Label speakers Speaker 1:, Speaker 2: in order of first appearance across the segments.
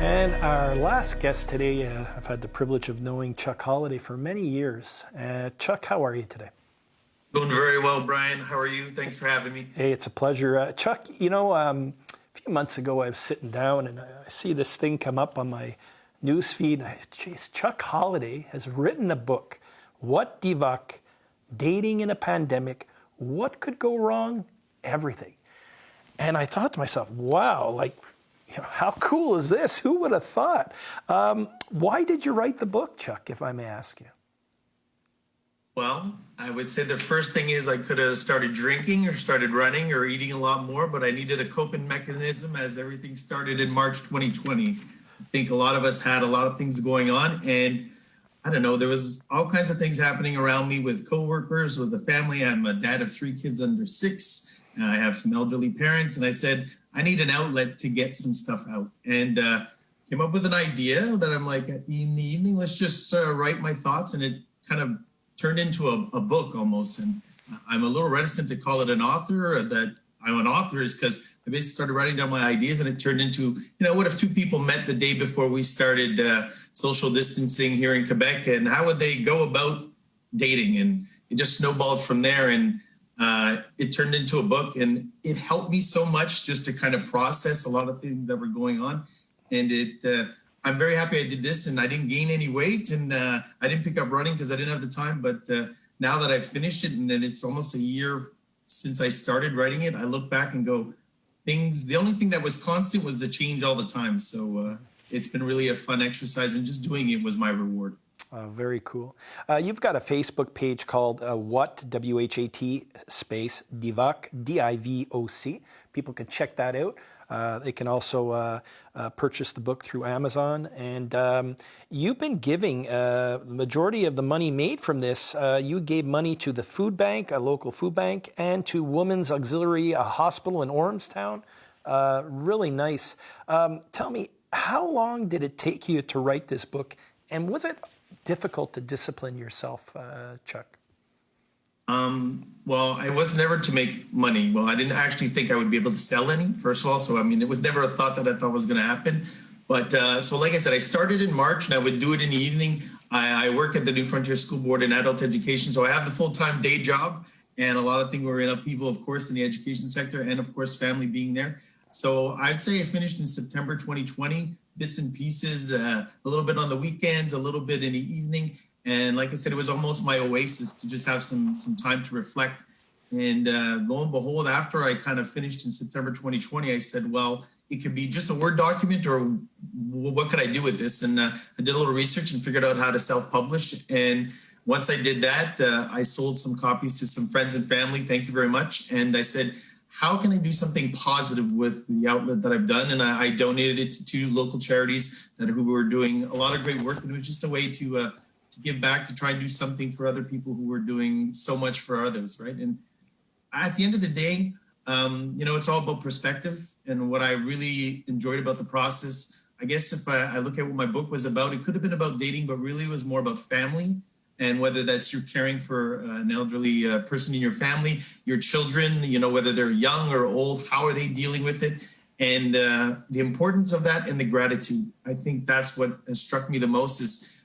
Speaker 1: And our last guest today, I've had the privilege of knowing Chuck Holliday for many years. Chuck, how are you today?
Speaker 2: Doing very well, Brian. How are you? Thanks for having me.
Speaker 1: Hey, it's a pleasure. Chuck, you know, a few months ago I was sitting down and I see this thing come up on my news feed. Geez, Chuck Holliday has written a book, What DIVOC, Dating in a Pandemic, What Could Go Wrong? Everything. And I thought to myself, wow, like, you know, how cool is this? Who would have thought? Why did you write the book, Chuck, if I may ask you?
Speaker 2: Well, I would say the first thing is I could have started drinking or started running or eating a lot more, but I needed a coping mechanism as everything started in March 2020. I think a lot of us had a lot of things going on, and I don't know, there was all kinds of things happening around me with coworkers, with the family. I'm a dad of 3 kids under 6. I have some elderly parents, and I said, I need an outlet to get some stuff out. And came up with an idea that I'm like, in the evening, let's just write my thoughts. And it kind of turned into a book almost. And I'm a little reticent to call it an author, or that I'm an author, is because I basically started writing down my ideas, and it turned into, you know, what if 2 people met the day before we started social distancing here in Quebec, and how would they go about dating? And it just snowballed from there. And it turned into a book, and it helped me so much just to kind of process a lot of things that were going on. And I'm very happy I did this, and I didn't gain any weight, and I didn't pick up running because I didn't have the time. But now that I've finished it, and then it's almost a year since I started writing it, I look back and go, the only thing that was constant was the change all the time. So it's been really a fun exercise, and just doing it was my reward.
Speaker 1: Very cool. You've got a Facebook page called What, W-H-A-T space DIVOC, D-I-V-O-C. People can check that out. They can also purchase the book through Amazon. And you've been giving the majority of the money made from this. You gave money to the food bank, a local food bank, and to Women's Auxiliary Hospital in Ormstown. Really nice. Tell me, how long did it take you to write this book? And was it difficult to discipline yourself, Chuck?
Speaker 2: Well, I was never to make money. Well, I didn't actually think I would be able to sell any, first of all. So, I mean, it was never a thought that I thought was going to happen. But so like I said, I started in March, and I would do it in the evening. I work at the New Frontier School Board in adult education. So I have the full-time day job, and a lot of things were in upheaval, of course, in the education sector, and of course, family being there. So I'd say I finished in September 2020, bits and pieces, a little bit on the weekends, a little bit in the evening. And like I said, it was almost my oasis to just have some time to reflect. And lo and behold, after I kind of finished in September 2020, I said, well, it could be just a Word document, or what could I do with this? And I did a little research and figured out how to self-publish. And once I did that, I sold some copies to some friends and family. Thank you very much. And I said, how can I do something positive with the outlet that I've done? And I donated it to 2 local charities who were doing a lot of great work. And it was just a way to give back, to try and do something for other people who were doing so much for others, right? And at the end of the day, you know, it's all about perspective. And what I really enjoyed about the process, I guess if I look at what my book was about, it could have been about dating, but really it was more about family. And whether that's you're caring for an elderly person in your family, your children, you know, whether they're young or old, how are they dealing with it? And the importance of that, and the gratitude. I think that's what has struck me the most is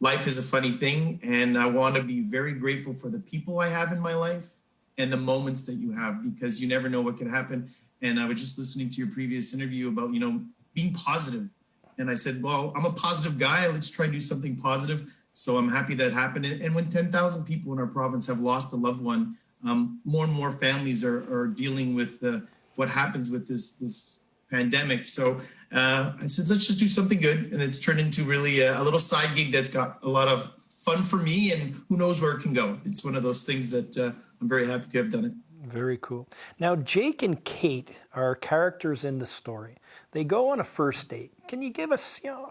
Speaker 2: life is a funny thing. And I want to be very grateful for the people I have in my life and the moments that you have, because you never know what can happen. And I was just listening to your previous interview about, you know, being positive. And I said, well, I'm a positive guy. Let's try and do something positive. So I'm happy that happened. And when 10,000 people in our province have lost a loved one, more and more families are dealing with what happens with this pandemic. So I said, let's just do something good. And it's turned into really a little side gig that's got a lot of fun for me, and who knows where it can go. It's one of those things that I'm very happy to have done it.
Speaker 1: Very cool. Now, Jake and Kate are characters in the story. They go on a first date. Can you give us, you know,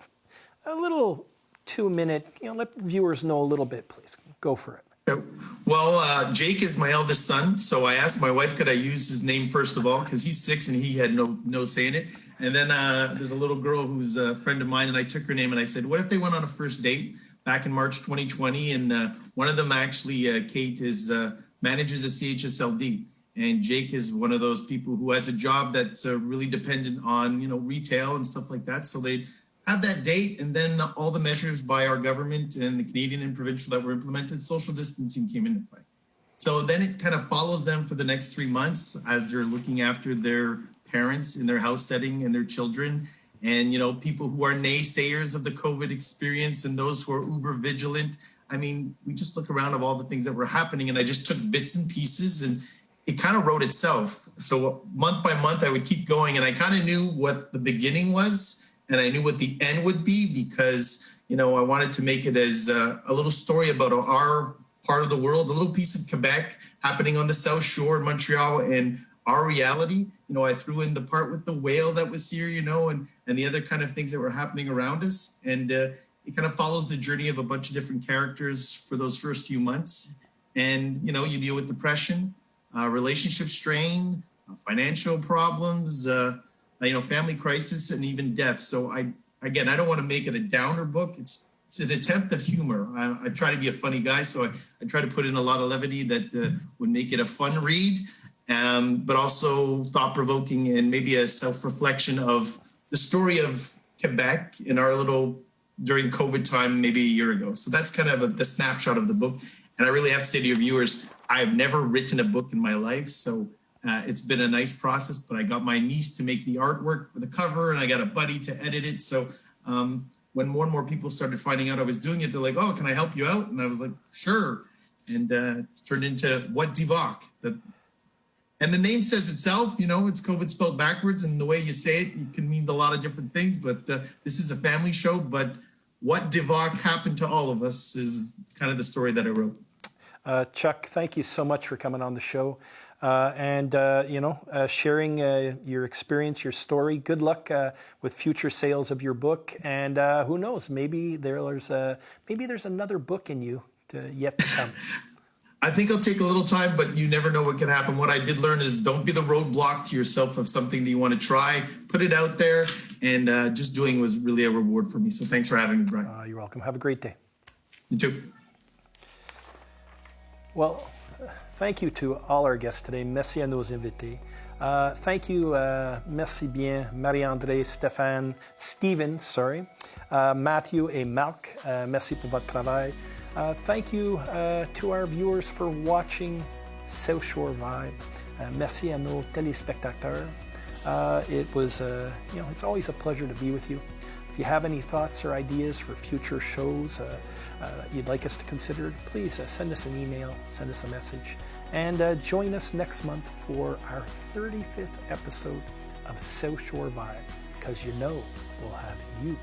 Speaker 1: a little 2-minute, you know, let viewers know a little bit, please. Go for it.
Speaker 2: Well, Jake is my eldest son, so I asked my wife, could I use his name first of all, because he's 6 and he had no say in it. And then there's a little girl who's a friend of mine, and I took her name, and I said, what if they went on a first date back in March 2020? And one of them actually, Kate, manages a CHSLD. And Jake is one of those people who has a job that's really dependent on, retail and stuff like that. So they have that date, and then all the measures by our government and the Canadian and provincial that were implemented, social distancing came into play. So then it kind of follows them for the next 3 months as they're looking after their parents in their house setting and their children. And, people who are naysayers of the COVID experience and those who are uber vigilant. I mean, we just look around of all the things that were happening, and I just took bits and pieces, and it kind of wrote itself. So month by month, I would keep going, and I kind of knew what the beginning was, and I knew what the end would be, because, I wanted to make it as a little story about our part of the world, a little piece of Quebec happening on the South Shore in Montreal, and our reality. I threw in the part with the whale that was here, and the other kind of things that were happening around us. And it kind of follows the journey of a bunch of different characters for those first few months. And, you deal with depression, relationship strain, financial problems, family crisis, and even death. So I don't want to make it a downer book. It's an attempt at humor. I try to be a funny guy, so I try to put in a lot of levity that would make it a fun read, but also thought-provoking and maybe a self-reflection of the story of Quebec in our little, during COVID time, maybe a year ago. So that's kind of the snapshot of the book. And I really have to say to your viewers, I've never written a book in my life, so it's been a nice process, but I got my niece to make the artwork for the cover, and I got a buddy to edit it. So when more and more people started finding out I was doing it, they're like, "Oh, can I help you out?" And I was like, "Sure." And it's turned into What DIVOC. And the name says itself, it's COVID spelled backwards, and the way you say it can mean a lot of different things, but this is a family show. But what DIVOC happened to all of us is kind of the story that I wrote.
Speaker 1: Chuck, thank you so much for coming on the show and sharing your experience, your story. Good luck with future sales of your book, and who knows, maybe there's another book in you yet to come.
Speaker 2: I think it'll take a little time, but you never know what can happen. What I did learn is don't be the roadblock to yourself of something that you want to try. Put it out there, and just doing was really a reward for me. So thanks for having me, Brian.
Speaker 1: You're welcome. Have a great day.
Speaker 2: You too.
Speaker 1: Well, thank you to all our guests today. Merci à nos invités. Thank you, merci bien, Marie-André, Steven, Matthew et Marc. Merci pour votre travail. Thank you to our viewers for watching South Shore Vibe. Merci à nos téléspectateurs. It was, it's always a pleasure to be with you. If you have any thoughts or ideas for future shows you'd like us to consider, please send us an email, send us a message, and join us next month for our 35th episode of South Shore Vibe, because we'll have you.